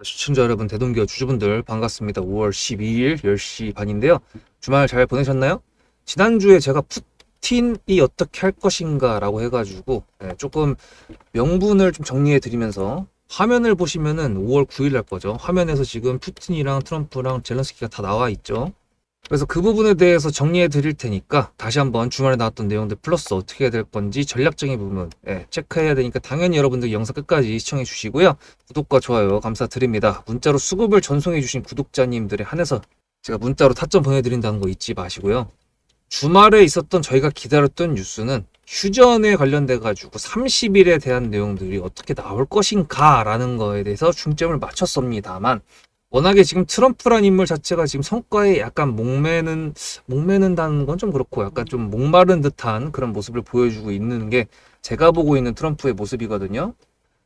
시청자 여러분, 대동기업 주주분들 반갑습니다. 5월 12일 10시 반인데요. 주말 잘 보내셨나요? 지난주에 제가 푸틴이 어떻게 할 것인가 라고 해가지고 조금 명분을 좀 정리해 드리면서, 화면을 보시면은 5월 9일 날 거죠. 화면에서 지금 푸틴이랑 트럼프랑 젤렌스키가 다 나와 있죠. 그래서 그 부분에 대해서 정리해 드릴 테니까 다시 한번 주말에 나왔던 내용들 플러스 어떻게 해야 될 건지 전략적인 부분 체크해야 되니까 당연히 여러분들 영상 끝까지 시청해 주시고요. 구독과 좋아요 감사드립니다. 문자로 수급을 전송해 주신 구독자님들에 한해서 제가 문자로 타점 보내드린다는 거 잊지 마시고요. 주말에 있었던 저희가 기다렸던 뉴스는 휴전에 관련돼 가지고 30일에 대한 내용들이 어떻게 나올 것인가 라는 거에 대해서 중점을 맞췄습니다만, 워낙에 지금 트럼프란 인물 자체가 지금 성과에 약간 목매는다는 건 좀 그렇고, 약간 좀 목마른 듯한 그런 모습을 보여주고 있는 게 제가 보고 있는 트럼프의 모습이거든요.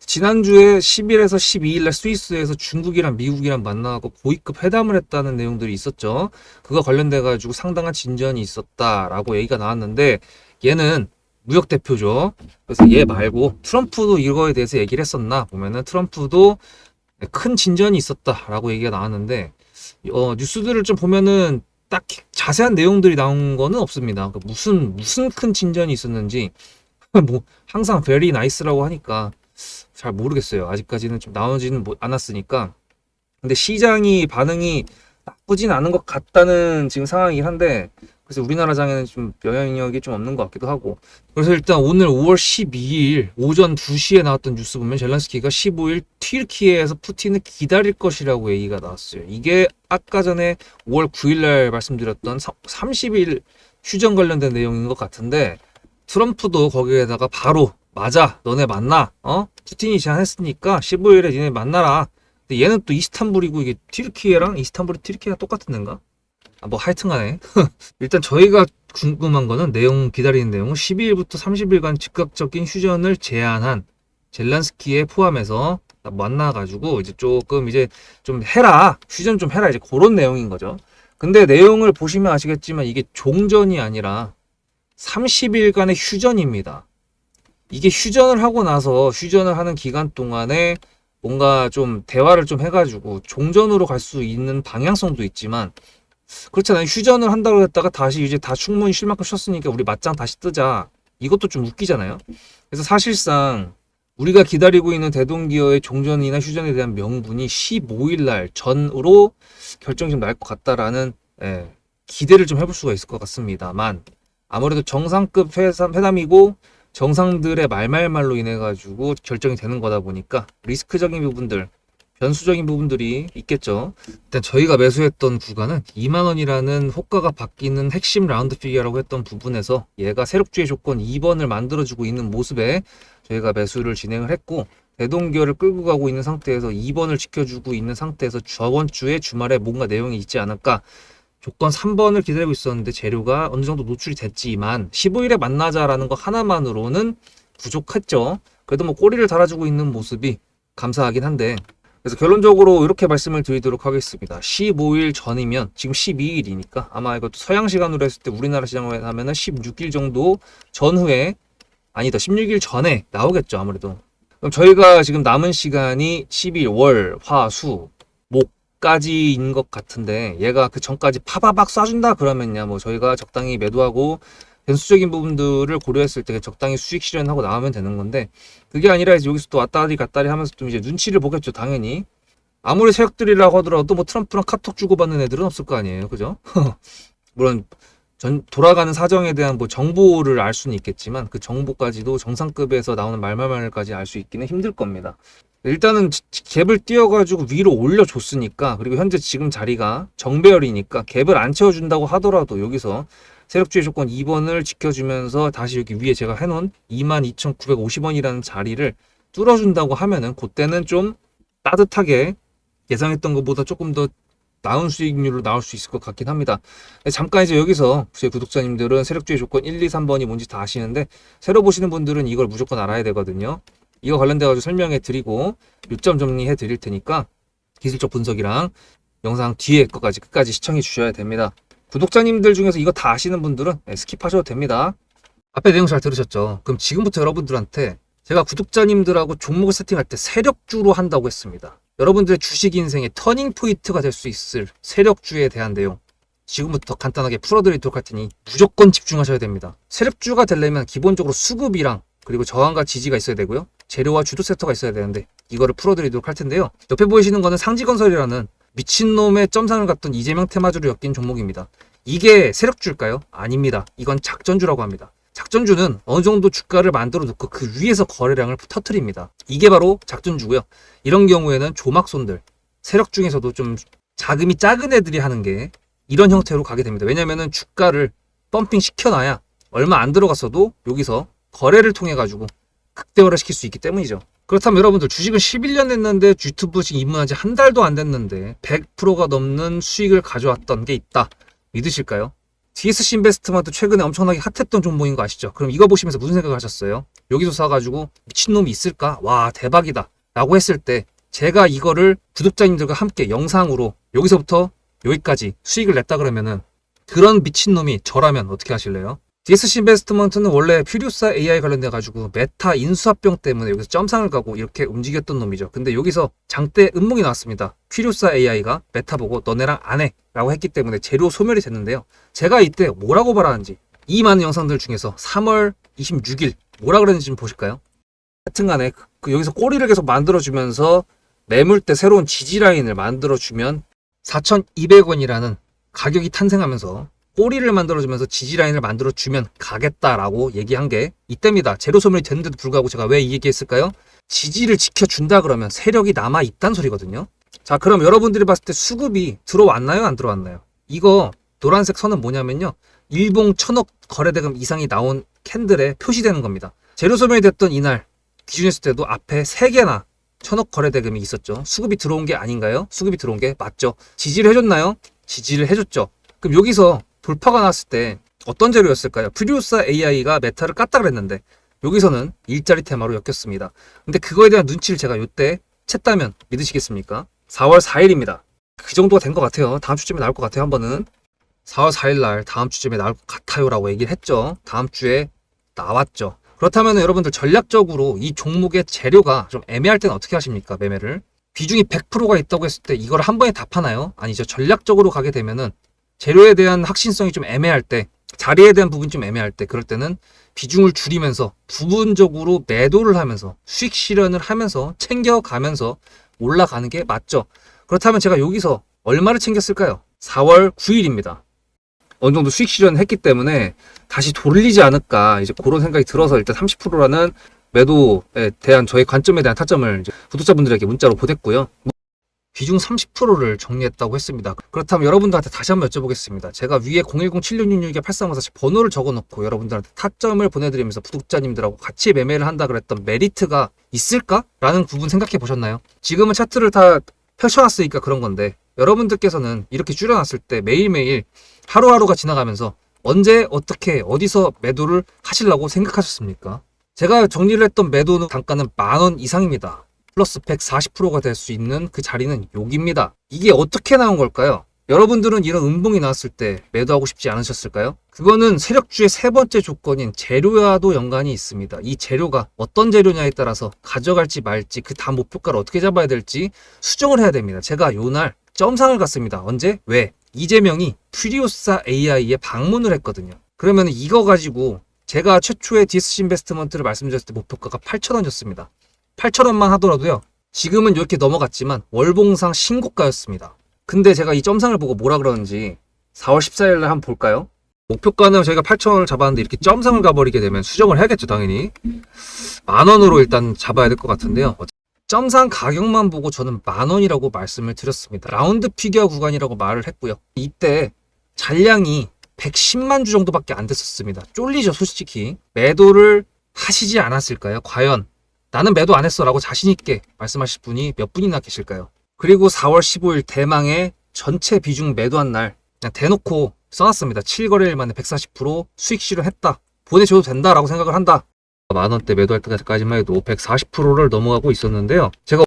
지난주에 10일에서 12일 날 스위스에서 중국이랑 미국이랑 만나고 고위급 회담을 했다는 내용들이 있었죠. 그거 관련돼 가지고 상당한 진전이 있었다라고 얘기가 나왔는데, 얘는 무역 대표죠. 그래서 얘 말고 트럼프도 이거에 대해서 얘기를 했었나 보면은 트럼프도 큰 진전이 있었다라고 얘기가 나왔는데, 뉴스들을 좀 보면은 딱히 자세한 내용들이 나온 거는 없습니다. 그러니까 무슨 큰 진전이 있었는지 뭐 항상 very nice라고 하니까 잘 모르겠어요. 아직까지는 좀 나오지는 않았으니까. 근데 시장이 반응이 나쁘진 않은 것 같다는 지금 상황이긴 한데, 그래서 우리나라 장에는 좀 영향력이 좀 없는 것 같기도 하고. 그래서 일단 오늘 5월 12일 오전 2시에 나왔던 뉴스 보면 젤렌스키가 15일 튀르키예에서 푸틴을 기다릴 것이라고 얘기가 나왔어요. 이게 아까 전에 5월 9일 날 말씀드렸던 30일 휴전 관련된 내용인 것 같은데, 트럼프도 거기에다가 바로 맞아, 너네 만나, 푸틴이 제안했으니까 15일에 니네 만나라. 근데 얘는 또 이스탄불이고, 이게 튀르키예랑 이스탄불이 튀르키예가 똑같은 데인가? 뭐 하여튼 간에 일단 저희가 궁금한 거는 내용, 기다리는 내용은 12일부터 30일간 즉각적인 휴전을 제안한 젤렌스키에 포함해서 만나가지고 이제 조금 이제 좀 해라, 휴전 좀 해라, 이제 그런 내용인 거죠. 근데 내용을 보시면 아시겠지만 이게 종전이 아니라 30일간의 휴전입니다. 이게 휴전을 하고 나서 휴전을 하는 기간 동안에 뭔가 좀 대화를 좀 해가지고 종전으로 갈 수 있는 방향성도 있지만, 그렇잖아요. 휴전을 한다고 했다가 다시 이제 다 충분히 쉴 만큼 쉬었으니까 우리 맞짱 다시 뜨자. 이것도 좀 웃기잖아요. 그래서 사실상 우리가 기다리고 있는 대동기어의 종전이나 휴전에 대한 명분이 15일 날 전으로 결정이 좀 날 것 같다라는 기대를 좀 해볼 수가 있을 것 같습니다만, 아무래도 정상급 회담이고 정상들의 말말말로 인해 가지고 결정이 되는 거다 보니까 리스크적인 부분들, 변수적인 부분들이 있겠죠. 일단 저희가 매수했던 구간은 2만원이라는 호가가 바뀌는 핵심 라운드 피겨라고 했던 부분에서 얘가 세력주의 조건 2번을 만들어주고 있는 모습에 저희가 매수를 진행을 했고, 대동기어를 끌고 가고 있는 상태에서 2번을 지켜주고 있는 상태에서 저번 주에 주말에 뭔가 내용이 있지 않을까, 조건 3번을 기다리고 있었는데 재료가 어느 정도 노출이 됐지만 15일에 만나자라는 거 하나만으로는 부족했죠. 그래도 뭐 꼬리를 달아주고 있는 모습이 감사하긴 한데, 그래서 결론적으로 이렇게 말씀을 드리도록 하겠습니다. 15일 전이면 지금 12일이니까 아마 이것도 서양 시간으로 했을 때 우리나라 시장으로 하면은 16일 정도 전후에, 아니다, 16일 전에 나오겠죠, 아무래도. 그럼 저희가 지금 남은 시간이 12일 월, 화, 수, 목까지인 것 같은데, 얘가 그 전까지 파바박 쏴준다 그러면야 뭐 저희가 적당히 매도하고 변수적인 부분들을 고려했을 때 적당히 수익 실현하고 나오면 되는 건데, 그게 아니라 이제 여기서 또 왔다리 갔다리 하면서 좀 이제 눈치를 보겠죠, 당연히. 아무리 세력들이라고 하더라도 뭐 트럼프랑 카톡 주고받는 애들은 없을 거 아니에요, 그죠? 물론 돌아가는 사정에 대한 뭐 정보를 알 수는 있겠지만, 그 정보까지도 정상급에서 나오는 말말말까지 알 수 있기는 힘들 겁니다. 일단은 갭을 띄워가지고 위로 올려줬으니까, 그리고 현재 지금 자리가 정배열이니까 갭을 안 채워준다고 하더라도 여기서 세력주의 조건 2번을 지켜주면서 다시 여기 위에 제가 해놓은 22,950원이라는 자리를 뚫어준다고 하면은 그때는 좀 따뜻하게 예상했던 것보다 조금 더 나은 수익률로 나올 수 있을 것 같긴 합니다. 잠깐 이제 여기서 제 구독자님들은 세력주의 조건 1, 2, 3번이 뭔지 다 아시는데, 새로 보시는 분들은 이걸 무조건 알아야 되거든요. 이거 관련돼 가지고 설명해 드리고 요점 정리해 드릴 테니까 기술적 분석이랑 영상 뒤에 것까지 끝까지 시청해 주셔야 됩니다. 구독자님들 중에서 이거 다 아시는 분들은 스킵하셔도 됩니다. 앞에 내용 잘 들으셨죠? 그럼 지금부터 여러분들한테 제가 구독자님들하고 종목을 세팅할 때 세력주로 한다고 했습니다. 여러분들의 주식 인생의 터닝 포인트가 될 수 있을 세력주에 대한 내용 지금부터 간단하게 풀어드리도록 할 테니 무조건 집중하셔야 됩니다. 세력주가 되려면 기본적으로 수급이랑 그리고 저항과 지지가 있어야 되고요. 재료와 주도 섹터가 있어야 되는데 이거를 풀어드리도록 할 텐데요. 옆에 보이시는 거는 상지건설이라는 미친놈의 점상을 갖던 이재명 테마주를 엮인 종목입니다. 이게 세력주일까요? 아닙니다. 이건 작전주라고 합니다. 작전주는 어느 정도 주가를 만들어 놓고 그 위에서 거래량을 터트립니다. 이게 바로 작전주고요. 이런 경우에는 조막손들, 세력 중에서도 좀 자금이 작은 애들이 하는 게 이런 형태로 가게 됩니다. 왜냐면은 주가를 펌핑 시켜놔야 얼마 안 들어갔어도 여기서 거래를 통해 가지고 극대화를 시킬 수 있기 때문이죠. 그렇다면 여러분들 주식을 11년 했는데 유튜브 지금 입문한 지 한 달도 안 됐는데 100%가 넘는 수익을 가져왔던 게 있다. 믿으실까요? DSC 인베스트먼트 최근에 엄청나게 핫했던 종목인 거 아시죠? 그럼 이거 보시면서 무슨 생각을 하셨어요? 여기서 사가지고 미친놈이 있을까? 와 대박이다 라고 했을 때 제가 이거를 구독자님들과 함께 영상으로 여기서부터 여기까지 수익을 냈다 그러면은 그런 미친놈이 저라면 어떻게 하실래요? DSC 인베스트먼트는 원래 퓨리오사 AI 관련돼 가지고 메타 인수합병 때문에 여기서 점상을 가고 이렇게 움직였던 놈이죠. 근데 여기서 장대 음목이 나왔습니다. 퓨리오사 AI가 메타 보고 너네랑 안 해 라고 했기 때문에 재료 소멸이 됐는데요. 제가 이때 뭐라고 말하는지 이 많은 영상들 중에서 3월 26일 뭐라 그랬는지 좀 보실까요? 하여튼간에 여기서 꼬리를 계속 만들어주면서 매물대 새로운 지지라인을 만들어주면 4,200원이라는 가격이 탄생하면서 꼬리를 만들어주면서 지지라인을 만들어주면 가겠다라고 얘기한 게 이때입니다. 재료 소멸이 됐는데도 불구하고 제가 왜 이 얘기했을까요? 지지를 지켜준다 그러면 세력이 남아있단 소리거든요. 자, 그럼 여러분들이 봤을 때 수급이 들어왔나요? 안 들어왔나요? 이거 노란색 선은 뭐냐면요. 일봉 1,000억 거래대금 이상이 나온 캔들에 표시되는 겁니다. 재료 소멸이 됐던 이날 기준했을 때도 앞에 3개나 1,000억 거래대금이 있었죠. 수급이 들어온 게 아닌가요? 수급이 들어온 게 맞죠. 지지를 해줬나요? 지지를 해줬죠. 그럼 여기서 돌파가 났을 때 어떤 재료였을까요? 퓨리오사 AI가 메타를 깠다 그랬는데 여기서는 일자리 테마로 엮였습니다. 근데 그거에 대한 눈치를 제가 이때 챘다면 믿으시겠습니까? 4월 4일입니다. 그 정도가 된 것 같아요. 다음 주쯤에 나올 것 같아요. 한 번은 4월 4일 날 다음 주쯤에 나올 것 같아요 라고 얘기를 했죠. 다음 주에 나왔죠. 그렇다면 여러분들 전략적으로 이 종목의 재료가 좀 애매할 때는 어떻게 하십니까? 매매를 비중이 100%가 있다고 했을 때 이걸 한 번에 다 파나요? 아니죠. 전략적으로 가게 되면은 재료에 대한 확신성이 좀 애매할 때, 자리에 대한 부분이 좀 애매할 때, 그럴 때는 비중을 줄이면서 부분적으로 매도를 하면서 수익 실현을 하면서 챙겨가면서 올라가는 게 맞죠. 그렇다면 제가 여기서 얼마를 챙겼을까요? 4월 9일입니다. 어느 정도 수익 실현을 했기 때문에 다시 돌리지 않을까 이제 그런 생각이 들어서 일단 30%라는 매도에 대한 저의 관점에 대한 타점을 이제 구독자분들에게 문자로 보냈고요. 비중 30%를 정리했다고 했습니다. 그렇다면 여러분들한테 다시 한번 여쭤보겠습니다. 제가 위에 010-7666-8354 번호를 적어놓고 여러분들한테 타점을 보내드리면서 구독자님들하고 같이 매매를 한다 그랬던 메리트가 있을까? 라는 부분 생각해 보셨나요? 지금은 차트를 다 펼쳐놨으니까 그런 건데 여러분들께서는 이렇게 줄여놨을 때 매일매일 하루하루가 지나가면서 언제 어떻게 어디서 매도를 하시려고 생각하셨습니까? 제가 정리를 했던 매도 단가는 10,000원 이상입니다. 플러스 140%가 될 수 있는 그 자리는 여기입니다. 이게 어떻게 나온 걸까요? 여러분들은 이런 음봉이 나왔을 때 매도하고 싶지 않으셨을까요? 그거는 세력주의 세 번째 조건인 재료와도 연관이 있습니다. 이 재료가 어떤 재료냐에 따라서 가져갈지 말지 그 다음 목표가를 어떻게 잡아야 될지 수정을 해야 됩니다. 제가 요날 점상을 갔습니다. 언제? 왜? 이재명이 퓨리오사 AI에 방문을 했거든요. 그러면 이거 가지고 제가 최초의 DSC 인베스트먼트를 말씀드렸을 때 목표가가 8,000원이었습니다. 8,000원만 하더라도요. 지금은 이렇게 넘어갔지만 월봉상 신고가였습니다. 근데 제가 이 점상을 보고 뭐라 그러는지 4월 14일 날 한번 볼까요? 목표가는 저희가 8,000원을 잡았는데 이렇게 점상을 가버리게 되면 수정을 해야겠죠, 당연히. 10,000원으로 일단 잡아야 될 것 같은데요. 점상 가격만 보고 저는 10,000원이라고 말씀을 드렸습니다. 라운드 피겨 구간이라고 말을 했고요. 이때 잔량이 110만 주 정도밖에 안 됐었습니다. 쫄리죠, 솔직히. 매도를 하시지 않았을까요? 과연 나는 매도 안 했어 라고 자신있게 말씀하실 분이 몇 분이나 계실까요? 그리고 4월 15일 대망의 전체 비중 매도한 날 그냥 대놓고 써놨습니다. 7거래일 만에 140% 수익 실현했다. 보내줘도 된다라고 생각을 한다. 10,000원대 매도할 때까지만 해도 140%를 넘어가고 있었는데요. 제가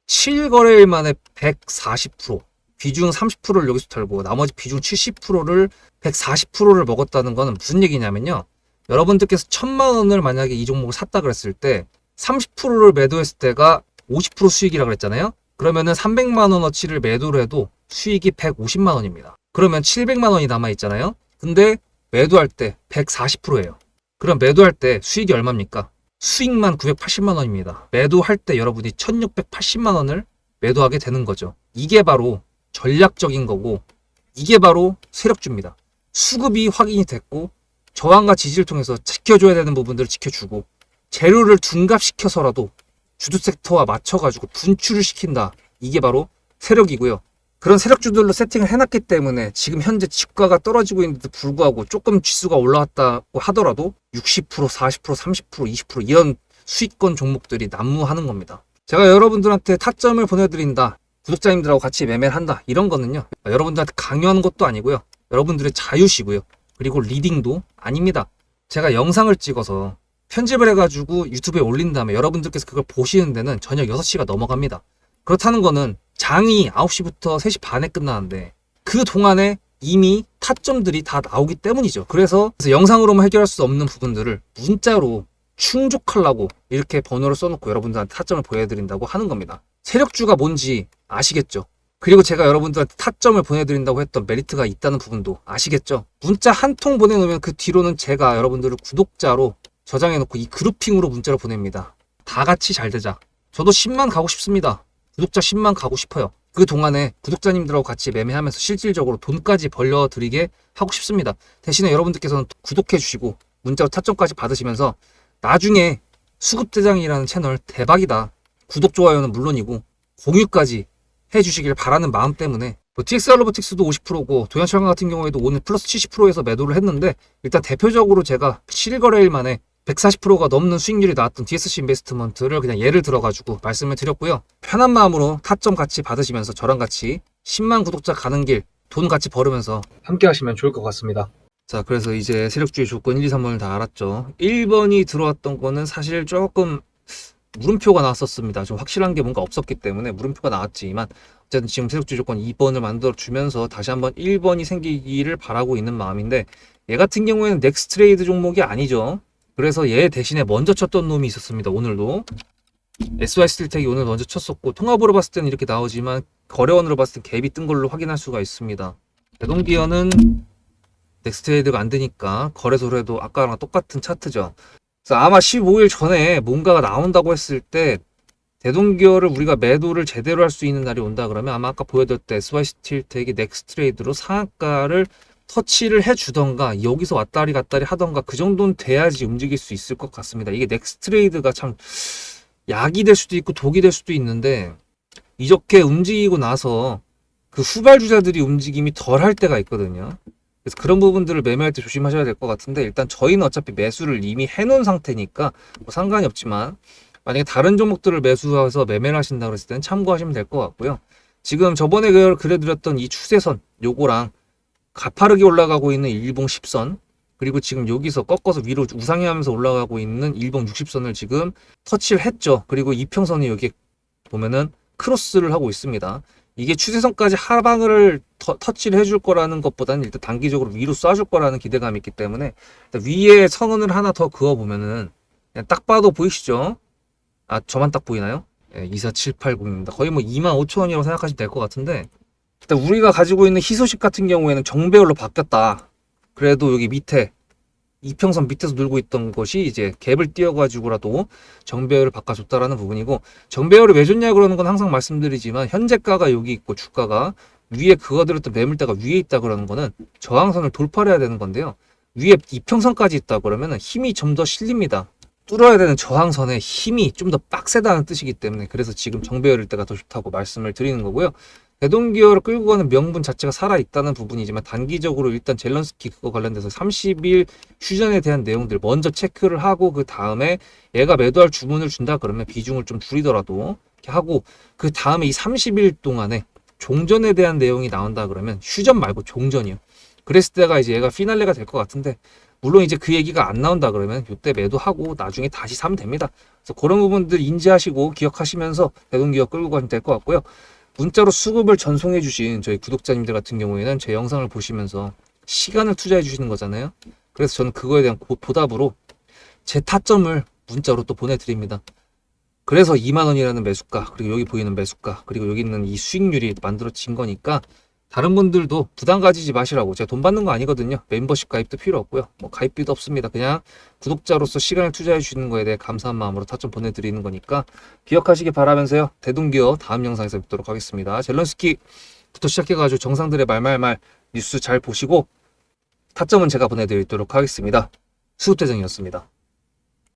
7거래일 만에 140% 비중 30%를 여기서 털고 나머지 비중 70%를 140%를 먹었다는 거는 무슨 얘기냐면요. 여러분들께서 1,000,000원을 만약에 이 종목을 샀다 그랬을 때 30%를 매도했을 때가 50% 수익이라고 그랬잖아요. 그러면은 300만 원어치를 매도를 해도 수익이 150만 원입니다. 그러면 700만 원이 남아 있잖아요. 근데 매도할 때 140%예요. 그럼 매도할 때 수익이 얼마입니까? 수익만 980만 원입니다. 매도할 때 여러분이 1680만 원을 매도하게 되는 거죠. 이게 바로 전략적인 거고, 이게 바로 세력주입니다. 수급이 확인이 됐고, 저항과 지지를 통해서 지켜줘야 되는 부분들을 지켜주고, 재료를 둔갑시켜서라도 주도 섹터와 맞춰가지고 분출을 시킨다. 이게 바로 세력이고요. 그런 세력주들로 세팅을 해놨기 때문에 지금 현재 주가가 떨어지고 있는데도 불구하고 조금 지수가 올라왔다고 하더라도 60%, 40%, 30%, 20% 이런 수익권 종목들이 난무하는 겁니다. 제가 여러분들한테 타점을 보내드린다, 구독자님들하고 같이 매매를 한다, 이런 거는요, 여러분들한테 강요하는 것도 아니고요, 여러분들의 자유시고요, 그리고 리딩도 아닙니다. 제가 영상을 찍어서 편집을 해가지고 유튜브에 올린 다음에 여러분들께서 그걸 보시는 데는 저녁 6시가 넘어갑니다. 그렇다는 거는 장이 9시부터 3시 반에 끝나는데 그 동안에 이미 타점들이 다 나오기 때문이죠. 그래서 영상으로만 해결할 수 없는 부분들을 문자로 충족하려고 이렇게 번호를 써놓고 여러분들한테 타점을 보여드린다고 하는 겁니다. 세력주가 뭔지 아시겠죠? 그리고 제가 여러분들한테 타점을 보내드린다고 했던 메리트가 있다는 부분도 아시겠죠? 문자 한 통 보내놓으면 그 뒤로는 제가 여러분들을 구독자로 저장해놓고 이 그룹핑으로 문자를 보냅니다. 다 같이 잘 되자. 저도 10만 가고 싶습니다. 구독자 10만 가고 싶어요. 그 동안에 구독자님들하고 같이 매매하면서 실질적으로 돈까지 벌려드리게 하고 싶습니다. 대신에 여러분들께서는 구독해 주시고 문자로 타점까지 받으시면서 나중에 수급대장이라는 채널 대박이다, 구독, 좋아요는 물론이고 공유까지 해주시길 바라는 마음 때문에, TXR 로보틱스도 50%고 도연철강 같은 경우에도 오늘 플러스 70%에서 매도를 했는데, 일단 대표적으로 제가 7거래일 만에 140%가 넘는 수익률이 나왔던 DSC 인베스트먼트를 그냥 예를 들어가지고 말씀을 드렸고요. 편한 마음으로 타점 같이 받으시면서 저랑 같이 10만 구독자 가는 길 돈 같이 벌으면서 함께 하시면 좋을 것 같습니다. 자, 그래서 이제 세력주의 조건 1, 2, 3번을 다 알았죠. 1번이 들어왔던 거는 사실 조금 물음표가 나왔었습니다. 좀 확실한 게 뭔가 없었기 때문에 물음표가 나왔지만, 어쨌든 지금 세력주의 조건 2번을 만들어 주면서 다시 한번 1번이 생기기를 바라고 있는 마음인데, 얘 같은 경우에는 넥스트레이드 종목이 아니죠. 그래서 얘 대신에 먼저 쳤던 놈이 있었습니다. 오늘도 SY 스틸텍이 오늘 먼저 쳤었고, 통합으로 봤을 때는 이렇게 나오지만 거래원으로 봤을 때 갭이 뜬 걸로 확인할 수가 있습니다. 대동기어는 넥스트레이드가 안 되니까 거래소로 해도 아까랑 똑같은 차트죠. 그래서 아마 15일 전에 뭔가가 나온다고 했을 때 대동기어를 우리가 매도를 제대로 할 수 있는 날이 온다 그러면 아마 아까 보여드렸던 SY 스틸텍이 넥스트레이드로 상한가를 터치를 해주던가 여기서 왔다리 갔다리 하던가 그 정도는 돼야지 움직일 수 있을 것 같습니다. 이게 넥스트레이드가 참 약이 될 수도 있고 독이 될 수도 있는데, 이렇게 움직이고 나서 그 후발주자들이 움직임이 덜 할 때가 있거든요. 그래서 그런 부분들을 매매할 때 조심하셔야 될 것 같은데, 일단 저희는 어차피 매수를 이미 해놓은 상태니까 뭐 상관이 없지만, 만약에 다른 종목들을 매수해서 매매를 하신다 그랬을 때는 참고하시면 될 것 같고요. 지금 저번에 그려드렸던 이 추세선 요거랑 가파르게 올라가고 있는 일봉 10선, 그리고 지금 여기서 꺾어서 위로 우상향하면서 올라가고 있는 일봉 60선을 지금 터치를 했죠. 그리고 이평선이 여기 보면은 크로스를 하고 있습니다. 이게 추세선까지 하방을 터치를 해줄 거라는 것보다는 일단 단기적으로 위로 쏴줄 거라는 기대감이 있기 때문에, 위에 선언을 하나 더 그어보면은 그냥 딱 봐도 보이시죠? 아, 저만 딱 보이나요? 네, 24780입니다. 거의 뭐 25,000원이라고 생각하시면 될 것 같은데, 일단 우리가 가지고 있는 희소식 같은 경우에는 정배열로 바뀌었다. 그래도 여기 밑에 이평선 밑에서 놀고 있던 것이 이제 갭을 띄어가지고라도 정배열을 바꿔줬다라는 부분이고, 정배열을 왜 줬냐 그러는 건 항상 말씀드리지만, 현재가가 여기 있고 주가가 위에 그어들었던 매물대가 위에 있다 그러는 거는 저항선을 돌파를 해야 되는 건데요. 위에 이평선까지 있다 그러면 힘이 좀 더 실립니다. 뚫어야 되는 저항선의 힘이 좀 더 빡세다는 뜻이기 때문에, 그래서 지금 정배열일 때가 더 좋다고 말씀을 드리는 거고요. 대동기어를 끌고 가는 명분 자체가 살아있다는 부분이지만, 단기적으로 일단 젤런스키 그거 관련돼서 30일 휴전에 대한 내용들 먼저 체크를 하고, 그 다음에 얘가 매도할 주문을 준다 그러면 비중을 좀 줄이더라도 이렇게 하고, 그 다음에 이 30일 동안에 종전에 대한 내용이 나온다 그러면, 휴전 말고 종전이요. 그랬을 때가 이제 얘가 피날레가 될 것 같은데, 물론 이제 그 얘기가 안 나온다 그러면 이때 매도하고 나중에 다시 사면 됩니다. 그래서 그런 부분들 인지하시고 기억하시면서 대동기어 끌고 가시면 될 것 같고요. 문자로 수급을 전송해 주신 저희 구독자님들 같은 경우에는 제 영상을 보시면서 시간을 투자해 주시는 거잖아요. 그래서 저는 그거에 대한 보답으로 제 타점을 문자로 또 보내드립니다. 그래서 2만 원이라는 매수가, 그리고 여기 보이는 매수가, 그리고 여기 있는 이 수익률이 만들어진 거니까 다른 분들도 부담 가지지 마시라고. 제가 돈 받는 거 아니거든요. 멤버십 가입도 필요 없고요. 뭐 가입비도 없습니다. 그냥 구독자로서 시간을 투자해 주시는 거에 대해 감사한 마음으로 타점 보내드리는 거니까 기억하시기 바라면서요. 대동기업 다음 영상에서 뵙도록 하겠습니다. 젤런스키부터 시작해가지고 정상들의 말말말 뉴스 잘 보시고 타점은 제가 보내드리도록 하겠습니다. 수급대장이었습니다.